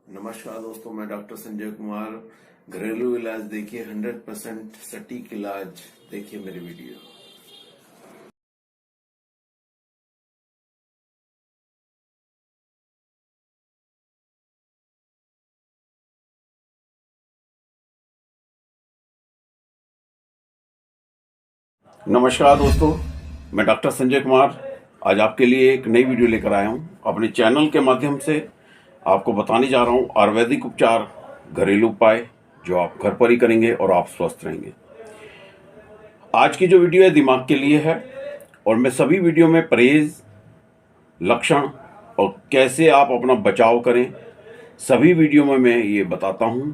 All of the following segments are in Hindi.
नमस्कार दोस्तों, मैं डॉक्टर संजय कुमार। घरेलू इलाज देखिए, 100% सटीक इलाज देखिए मेरी वीडियो। नमस्कार दोस्तों, मैं डॉक्टर संजय कुमार आज आपके लिए एक नई वीडियो लेकर आया हूं। अपने चैनल के माध्यम से आपको बताने जा रहा हूं आयुर्वेदिक उपचार, घरेलू उपाय जो आप घर पर ही करेंगे और आप स्वस्थ रहेंगे। आज की जो वीडियो है दिमाग के लिए है और मैं सभी वीडियो में परहेज, लक्षण और कैसे आप अपना बचाव करें, सभी वीडियो में मैं ये बताता हूं।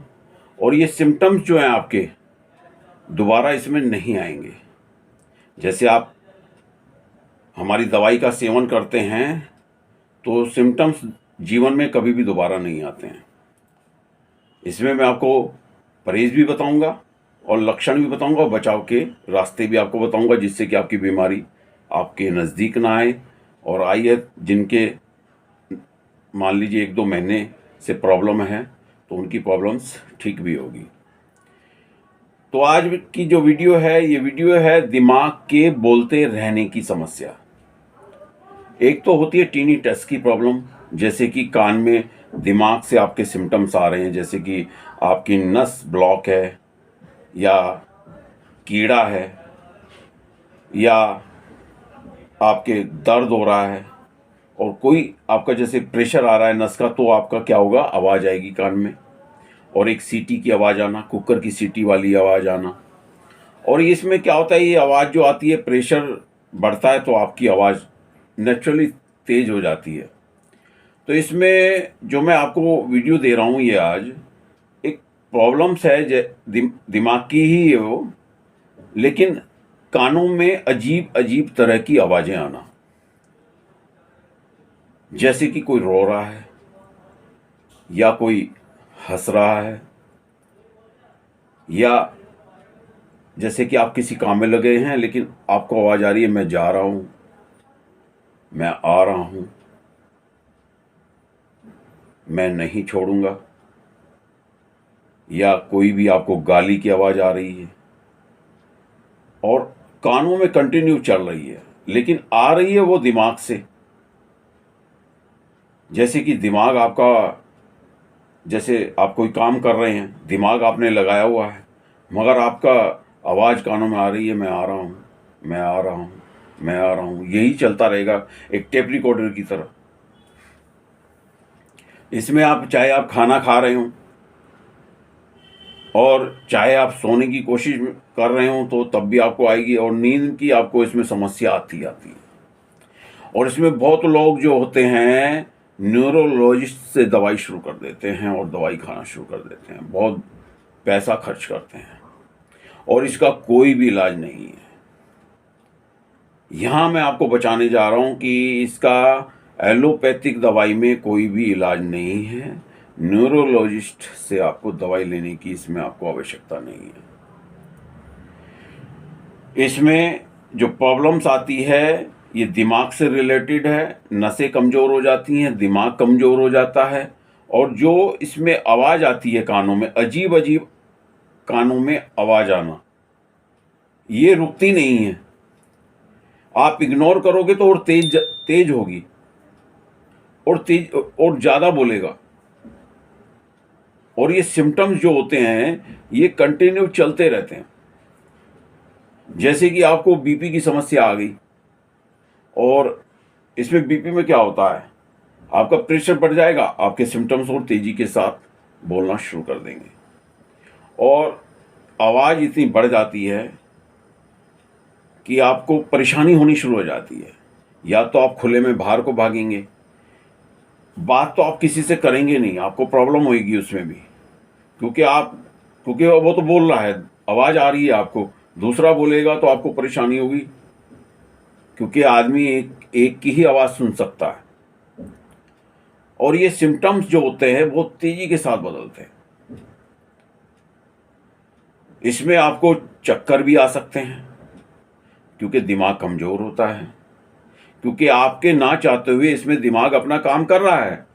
और ये सिम्टम्स जो हैं आपके दोबारा इसमें नहीं आएंगे। जैसे आप हमारी दवाई का सेवन करते हैं तो सिम्टम्स जीवन में कभी भी दोबारा नहीं आते हैं। इसमें मैं आपको परहेज भी बताऊंगा और लक्षण भी बताऊंगा और बचाव के रास्ते भी आपको बताऊंगा, जिससे कि आपकी बीमारी आपके नज़दीक ना आए। और आई है जिनके मान लीजिए 1-2 महीने से प्रॉब्लम है तो उनकी प्रॉब्लम्स ठीक भी होगी। तो आज की जो वीडियो है, ये वीडियो है दिमाग के बोलते रहने की समस्या। एक तो होती है टिनिटस की प्रॉब्लम, जैसे कि कान में दिमाग से आपके सिम्टम्स आ रहे हैं, जैसे कि आपकी नस ब्लॉक है या कीड़ा है या आपके दर्द हो रहा है और कोई आपका जैसे प्रेशर आ रहा है नस का, तो आपका क्या होगा, आवाज़ आएगी कान में और एक सीटी की आवाज़ आना, कुकर की सीटी वाली आवाज़ आना। और इसमें क्या होता है, ये आवाज़ जो आती है, प्रेशर बढ़ता है तो आपकी आवाज़ नेचुरली तेज़ हो जाती है। तो इसमें जो मैं आपको वीडियो दे रहा हूँ ये आज एक प्रॉब्लम्स है, दिमाग की ही है वो, लेकिन कानों में अजीब अजीब तरह की आवाज़ें आना, जैसे कि कोई रो रहा है या कोई हंस रहा है, या जैसे कि आप किसी काम में लगे हैं लेकिन आपको आवाज़ आ रही है, मैं जा रहा हूँ, मैं आ रहा हूँ, मैं नहीं छोड़ूंगा, या कोई भी आपको गाली की आवाज़ आ रही है और कानों में कंटिन्यू चल रही है, लेकिन आ रही है वो दिमाग से। जैसे कि दिमाग आपका, जैसे आप कोई काम कर रहे हैं, दिमाग आपने लगाया हुआ है, मगर आपका आवाज़ कानों में आ रही है, मैं आ रहा हूँ, मैं आ रहा हूँ, मैं आ रहा हूँ, यही चलता रहेगा एक टेप रिकॉर्डर की तरह। इसमें आप चाहे आप खाना खा रहे हो और चाहे आप सोने की कोशिश कर रहे हो तो तब भी आपको आएगी, और नींद की आपको इसमें समस्या आती है। और इसमें बहुत लोग जो होते हैं न्यूरोलॉजिस्ट से दवाई शुरू कर देते हैं और दवाई खाना शुरू कर देते हैं, बहुत पैसा खर्च करते हैं और इसका कोई भी इलाज नहीं है। यहाँ मैं आपको बचाने जा रहा हूँ कि इसका एलोपैथिक दवाई में कोई भी इलाज नहीं है। न्यूरोलॉजिस्ट से आपको दवाई लेने की इसमें आपको आवश्यकता नहीं है। इसमें जो प्रॉब्लम्स आती है ये दिमाग से रिलेटेड है, नसें कमज़ोर हो जाती हैं, दिमाग कमज़ोर हो जाता है, और जो इसमें आवाज़ आती है कानों में, अजीब अजीब कानों में आवाज़ आना, ये रुकती नहीं है। आप इग्नोर करोगे तो और तेज तेज होगी और तेज और ज़्यादा बोलेगा, और ये सिम्टम्स जो होते हैं ये कंटिन्यू चलते रहते हैं। जैसे कि आपको बीपी की समस्या आ गई, और इसमें बीपी में क्या होता है, आपका प्रेशर बढ़ जाएगा, आपके सिम्टम्स और तेज़ी के साथ बोलना शुरू कर देंगे और आवाज़ इतनी बढ़ जाती है कि आपको परेशानी होनी शुरू हो जाती है। या तो आप खुले में बाहर को भागेंगे, बात तो आप किसी से करेंगे नहीं, आपको प्रॉब्लम होगी उसमें भी, क्योंकि वो तो बोल रहा है, आवाज़ आ रही है आपको, दूसरा बोलेगा तो आपको परेशानी होगी, क्योंकि आदमी एक की ही आवाज़ सुन सकता है। और ये सिम्टम्स जो होते हैं बहुत तेज़ी के साथ बदलते हैं। इसमें आपको चक्कर भी आ सकते हैं क्योंकि दिमाग कमज़ोर होता है, क्योंकि आपके ना चाहते हुए इसमें दिमाग अपना काम कर रहा है।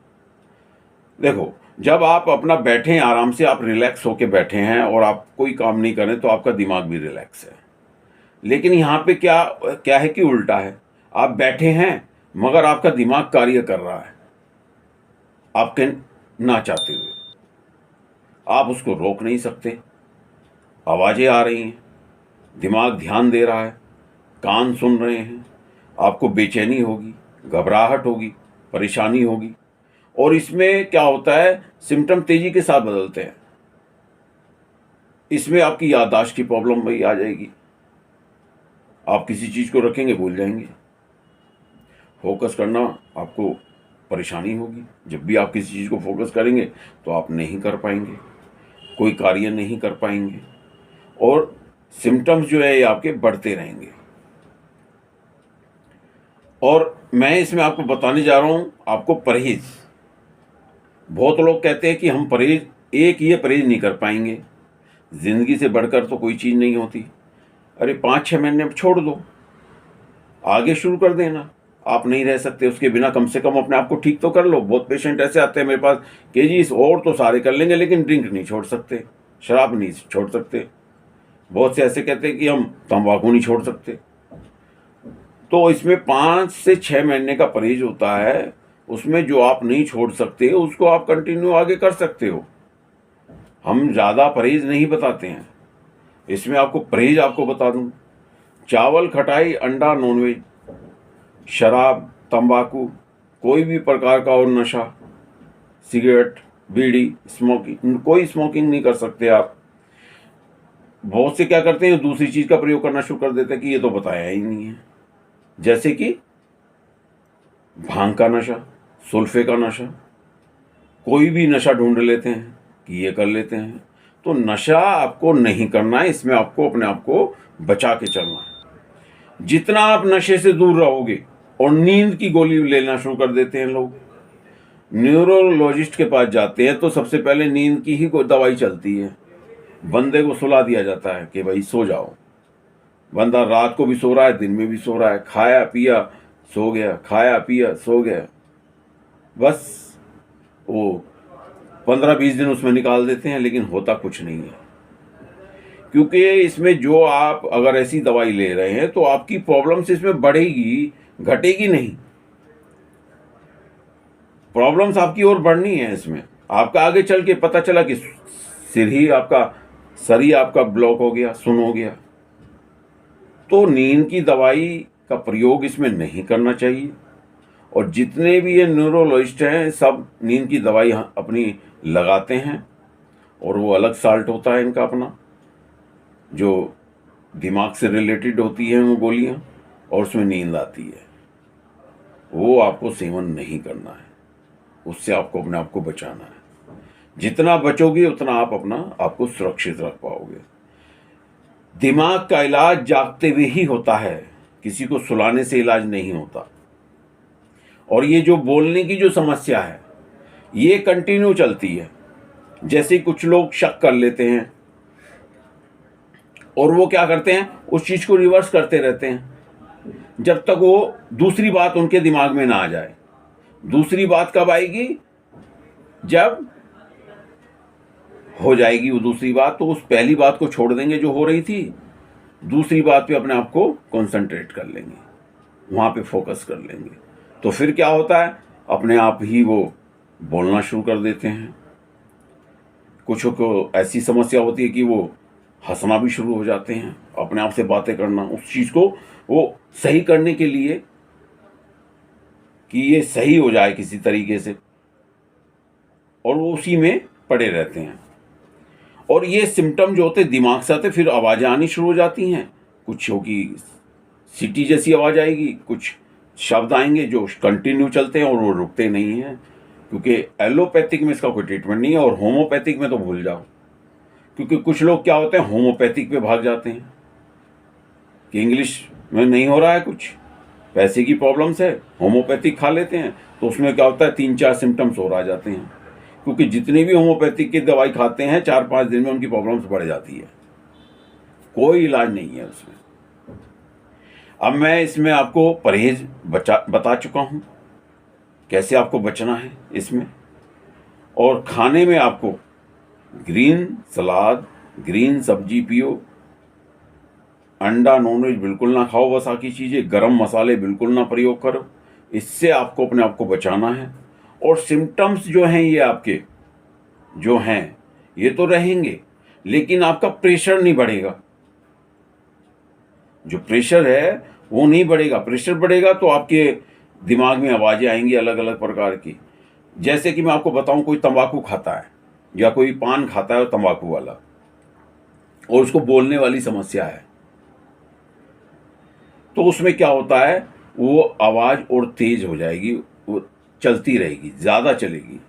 देखो, जब आप अपना बैठे हैं आराम से, आप रिलैक्स होके बैठे हैं और आप कोई काम नहीं कर रहे, तो आपका दिमाग भी रिलैक्स है। लेकिन यहाँ पे क्या क्या है कि उल्टा है। आप बैठे हैं मगर आपका दिमाग कार्य कर रहा है आपके ना चाहते हुए। आप उसको रोक नहीं सकते। आवाज़ें आ रही हैं, दिमाग ध्यान दे रहा है, कान सुन रहे हैं, आपको बेचैनी होगी, घबराहट होगी, परेशानी होगी। और इसमें क्या होता है, सिम्टम तेजी के साथ बदलते हैं। इसमें आपकी याददाश्त की प्रॉब्लम भाई आ जाएगी। आप किसी चीज़ को रखेंगे भूल जाएंगे। फोकस करना आपको परेशानी होगी। जब भी आप किसी चीज़ को फोकस करेंगे तो आप नहीं कर पाएंगे, कोई कार्य नहीं कर पाएंगे और सिम्टम्स जो है ये आपके बढ़ते रहेंगे। और मैं इसमें आपको बताने जा रहा हूँ आपको परहेज। बहुत लोग कहते हैं कि हम परहेज, एक ये परहेज नहीं कर पाएंगे, ज़िंदगी से बढ़कर तो कोई चीज़ नहीं होती। अरे 5-6 महीने में छोड़ दो, आगे शुरू कर देना। आप नहीं रह सकते उसके बिना, कम से कम अपने आप को ठीक तो कर लो। बहुत पेशेंट ऐसे आते हैं मेरे पास कि जी और तो सारे कर लेंगे लेकिन ड्रिंक नहीं छोड़ सकते, शराब नहीं छोड़ सकते। बहुत से ऐसे कहते हैं कि हम तंबाकू नहीं छोड़ सकते। तो इसमें 5 से 6 महीने का परहेज होता है। उसमें जो आप नहीं छोड़ सकते उसको आप कंटिन्यू आगे कर सकते हो। हम ज़्यादा परहेज नहीं बताते हैं। इसमें आपको परहेज आपको बता दूं, चावल, खटाई, अंडा, नॉनवेज, शराब, तंबाकू, कोई भी प्रकार का और नशा, सिगरेट, बीड़ी, स्मोकिंग, कोई स्मोकिंग नहीं कर सकते आप। बहुत से क्या करते हैं, दूसरी चीज़ का प्रयोग करना शुरू कर देते हैं कि ये तो बताया ही नहीं है। जैसे कि भांग का नशा, सुल्फे का नशा, कोई भी नशा ढूंढ लेते हैं कि ये कर लेते हैं। तो नशा आपको नहीं करना है, इसमें आपको अपने आप को बचा के चलना है। जितना आप नशे से दूर रहोगे, और नींद की गोली लेना शुरू कर देते हैं लोग। न्यूरोलॉजिस्ट के पास जाते हैं तो सबसे पहले नींद की ही कोई दवाई चलती है। बंदे को सुला दिया जाता है कि भाई सो जाओ। बंदा रात को भी सो रहा है, दिन में भी सो रहा है, खाया पिया सो गया, खाया पिया सो गया। बस वो 15-20 दिन उसमें निकाल देते हैं, लेकिन होता कुछ नहीं है। क्योंकि इसमें जो आप अगर ऐसी दवाई ले रहे हैं तो आपकी प्रॉब्लम्स इसमें बढ़ेगी, घटेगी नहीं। प्रॉब्लम्स आपकी और बढ़नी है। इसमें आपका आगे चल के पता चला कि सर ही आपका ब्लॉक हो गया, सुन हो गया। तो नींद की दवाई का प्रयोग इसमें नहीं करना चाहिए। और जितने भी ये न्यूरोलॉजिस्ट हैं सब नींद की दवाई अपनी लगाते हैं, और वो अलग साल्ट होता है इनका अपना, जो दिमाग से रिलेटेड होती है वो गोलियां, और उसमें नींद आती है। वो आपको सेवन नहीं करना है, उससे आपको अपने आप को बचाना है। जितना बचोगे उतना आप अपना आपको सुरक्षित रख पाओगे। दिमाग का इलाज जागते हुए ही होता है, किसी को सुलाने से इलाज नहीं होता। और ये जो बोलने की जो समस्या है ये कंटिन्यू चलती है। जैसे कुछ लोग शक कर लेते हैं और वो क्या करते हैं, उस चीज़ को रिवर्स करते रहते हैं जब तक वो दूसरी बात उनके दिमाग में ना आ जाए। दूसरी बात कब आएगी, जब हो जाएगी वो दूसरी बात तो उस पहली बात को छोड़ देंगे जो हो रही थी, दूसरी बात पे अपने आप को कंसंट्रेट कर लेंगे, वहाँ पे फोकस कर लेंगे। तो फिर क्या होता है, अपने आप ही वो बोलना शुरू कर देते हैं। कुछ को ऐसी समस्या होती है कि वो हंसना भी शुरू हो जाते हैं, अपने आप से बातें करना, उस चीज़ को वो सही करने के लिए कि ये सही हो जाए किसी तरीके से, और वो उसी में पड़े रहते हैं। और ये सिम्टम जो होते दिमाग से आते, फिर आवाज़ें आनी शुरू हो जाती हैं। कुछ होगी सीटी जैसी आवाज़ आएगी, कुछ शब्द आएंगे जो कंटिन्यू चलते हैं और वो रुकते नहीं हैं। क्योंकि एलोपैथिक में इसका कोई ट्रीटमेंट नहीं है, और होम्योपैथिक में तो भूल जाओ। क्योंकि कुछ लोग क्या होते हैं, होम्योपैथिक पे भाग जाते हैं कि इंग्लिश में नहीं हो रहा है, कुछ पैसे की प्रॉब्लम्स है, होम्योपैथिक खा लेते हैं। तो उसमें क्या होता है, 3-4 सिम्टम्स और आ जाते हैं। क्योंकि जितनी भी होम्योपैथिक की दवाई खाते हैं 4-5 दिन में उनकी प्रॉब्लम्स बढ़ जाती है, कोई इलाज नहीं है उसमें। अब मैं इसमें आपको परहेज बता चुका हूँ, कैसे आपको बचना है इसमें। और खाने में आपको ग्रीन सलाद, ग्रीन सब्जी पियो, अंडा नॉनवेज बिल्कुल ना खाओ, बस बाकी चीज़ें, गरम मसाले बिल्कुल ना प्रयोग करो। इससे आपको अपने आप को बचाना है। और सिम्टम्स जो हैं ये आपके जो हैं ये तो रहेंगे, लेकिन आपका प्रेशर नहीं बढ़ेगा। जो प्रेशर है वो नहीं बढ़ेगा। प्रेशर बढ़ेगा तो आपके दिमाग में आवाज़ें आएंगी अलग अलग प्रकार की। जैसे कि मैं आपको बताऊं, कोई तंबाकू खाता है या कोई पान खाता है तंबाकू वाला, और उसको बोलने वाली समस्या है, तो उसमें क्या होता है, वो आवाज़ और तेज हो जाएगी, वो चलती रहेगी, ज़्यादा चलेगी।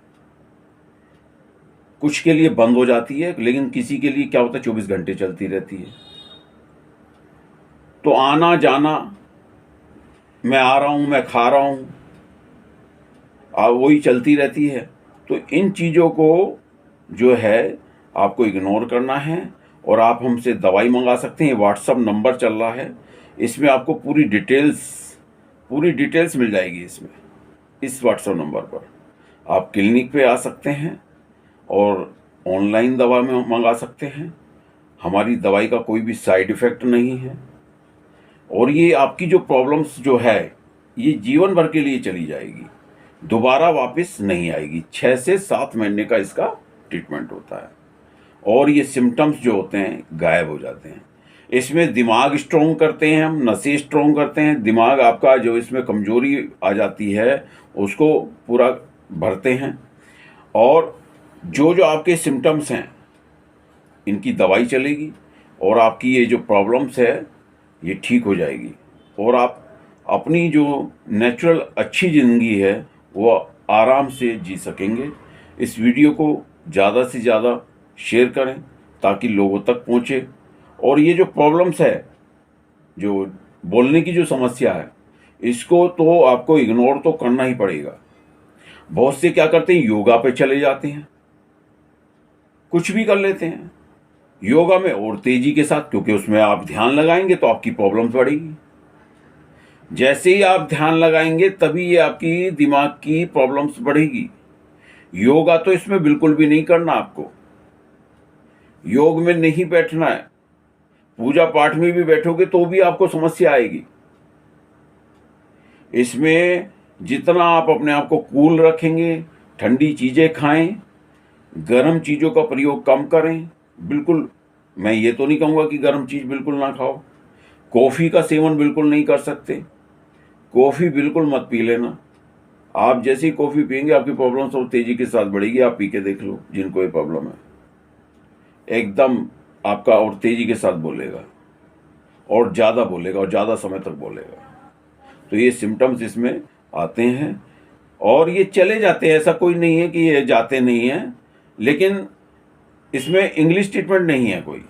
कुछ के लिए बंद हो जाती है, लेकिन किसी के लिए क्या होता है 24 घंटे चलती रहती है। तो आना जाना, मैं आ रहा हूँ, मैं खा रहा हूँ, वही चलती रहती है। तो इन चीज़ों को जो है आपको इग्नोर करना है। और आप हमसे दवाई मंगा सकते हैं। व्हाट्सअप नंबर चल रहा है, इसमें आपको पूरी डिटेल्स मिल जाएगी। इसमें इस व्हाट्सअप नंबर पर आप क्लिनिक पे आ सकते हैं और ऑनलाइन दवा में मंगा सकते हैं। हमारी दवाई का कोई भी साइड इफ़ेक्ट नहीं है। और ये आपकी जो प्रॉब्लम्स जो है ये जीवन भर के लिए चली जाएगी, दोबारा वापस नहीं आएगी। 6 से 7 महीने का इसका ट्रीटमेंट होता है और ये सिम्टम्स जो होते हैं गायब हो जाते हैं। इसमें दिमाग स्ट्रॉन्ग करते हैं हम, नसें स्ट्रॉन्ग करते हैं, दिमाग आपका जो इसमें कमजोरी आ जाती है उसको पूरा भरते हैं। और जो जो आपके सिम्टम्स हैं इनकी दवाई चलेगी और आपकी ये जो प्रॉब्लम्स है ये ठीक हो जाएगी और आप अपनी जो नेचुरल अच्छी ज़िंदगी है वो आराम से जी सकेंगे। इस वीडियो को ज़्यादा से ज़्यादा शेयर करें ताकि लोगों तक पहुँचे। और ये जो प्रॉब्लम्स है, जो बोलने की जो समस्या है, इसको तो आपको इग्नोर तो करना ही पड़ेगा। बहुत से क्या करते हैं, योगा पे चले जाते हैं, कुछ भी कर लेते हैं योगा में और तेजी के साथ, क्योंकि उसमें आप ध्यान लगाएंगे तो आपकी प्रॉब्लम्स बढ़ेगी। जैसे ही आप ध्यान लगाएंगे तभी ये आपकी दिमाग की प्रॉब्लम्स बढ़ेगी। योगा तो इसमें बिल्कुल भी नहीं करना आपको, योग में नहीं बैठना है। पूजा पाठ में भी बैठोगे तो भी आपको समस्या आएगी। इसमें जितना आप अपने आप को कूल रखेंगे, ठंडी चीज़ें खाएं, गर्म चीज़ों का प्रयोग कम करें। बिल्कुल मैं ये तो नहीं कहूँगा कि गर्म चीज़ बिल्कुल ना खाओ। कॉफ़ी का सेवन बिल्कुल नहीं कर सकते, कॉफ़ी बिल्कुल मत पी लेना। आप जैसी कॉफ़ी पियेंगे आपकी प्रॉब्लम सब तेज़ी के साथ बढ़ेगी। आप पी के देख लो, जिनको ये प्रॉब्लम है, एकदम आपका और तेज़ी के साथ बोलेगा और ज़्यादा बोलेगा और ज़्यादा समय तक बोलेगा। तो ये सिम्टम्स इसमें आते हैं और ये चले जाते हैं, ऐसा कोई नहीं है कि ये जाते नहीं हैं। लेकिन इसमें इंग्लिश ट्रीटमेंट नहीं है कोई।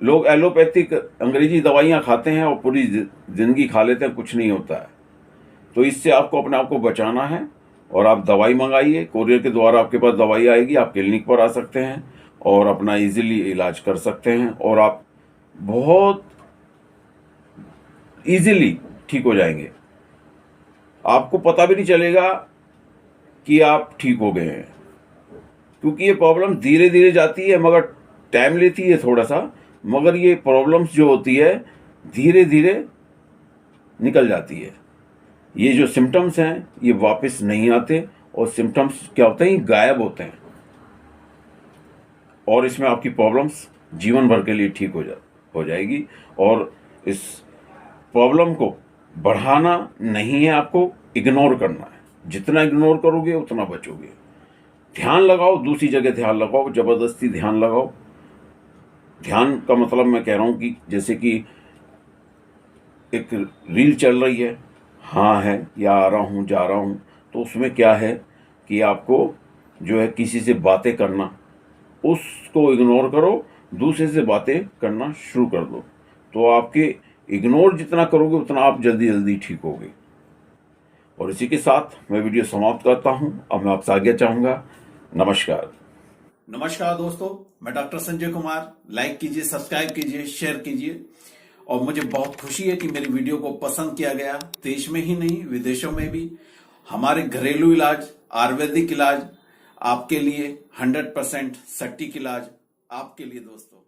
लोग एलोपैथिक अंग्रेजी दवाइयाँ खाते हैं और पूरी ज़िंदगी खा लेते हैं, कुछ नहीं होता है। तो इससे आपको अपने आप को बचाना है और आप दवाई मंगाइए, कोरियर के द्वारा आपके पास दवाई आएगी। आप क्लिनिक पर आ सकते हैं और अपना इजीली इलाज कर सकते हैं और आप बहुत इजीली ठीक हो जाएंगे। आपको पता भी नहीं चलेगा कि आप ठीक हो गए हैं, क्योंकि ये प्रॉब्लम धीरे धीरे जाती है, मगर टाइम लेती है थोड़ा सा। मगर ये प्रॉब्लम्स जो होती है धीरे धीरे निकल जाती है। ये जो सिम्टम्स हैं ये वापस नहीं आते और सिम्टम्स क्या होते हैं, ये गायब होते हैं और इसमें आपकी प्रॉब्लम्स जीवन भर के लिए ठीक हो जाएगी। और इस प्रॉब्लम को बढ़ाना नहीं है, आपको इग्नोर करना है। जितना इग्नोर करोगे उतना बचोगे। ध्यान लगाओ, दूसरी जगह ध्यान लगाओ, ज़बरदस्ती ध्यान लगाओ। ध्यान का मतलब मैं कह रहा हूँ कि जैसे कि एक रील चल रही है, हाँ है या आ रहा हूँ जा रहा हूँ, तो उसमें क्या है कि आपको जो है किसी से बातें करना, उसको इग्नोर करो, दूसरे से बातें करना शुरू कर दो। तो आपके इग्नोर जितना करोगे उतना आप जल्दी जल्दी ठीक होगे। और इसी के साथ मैं वीडियो समाप्त करता हूँ। अब मैं आपसे आज्ञा चाहूँगा। नमस्कार। नमस्कार दोस्तों, मैं डॉक्टर संजय कुमार। लाइक कीजिए, सब्सक्राइब कीजिए, शेयर कीजिए। और मुझे बहुत खुशी है कि मेरी वीडियो को पसंद किया गया। देश में ही नहीं, विदेशों में भी हमारे घरेलू इलाज, आयुर्वेदिक इलाज आपके लिए 100% सटीक इलाज आपके लिए दोस्तों।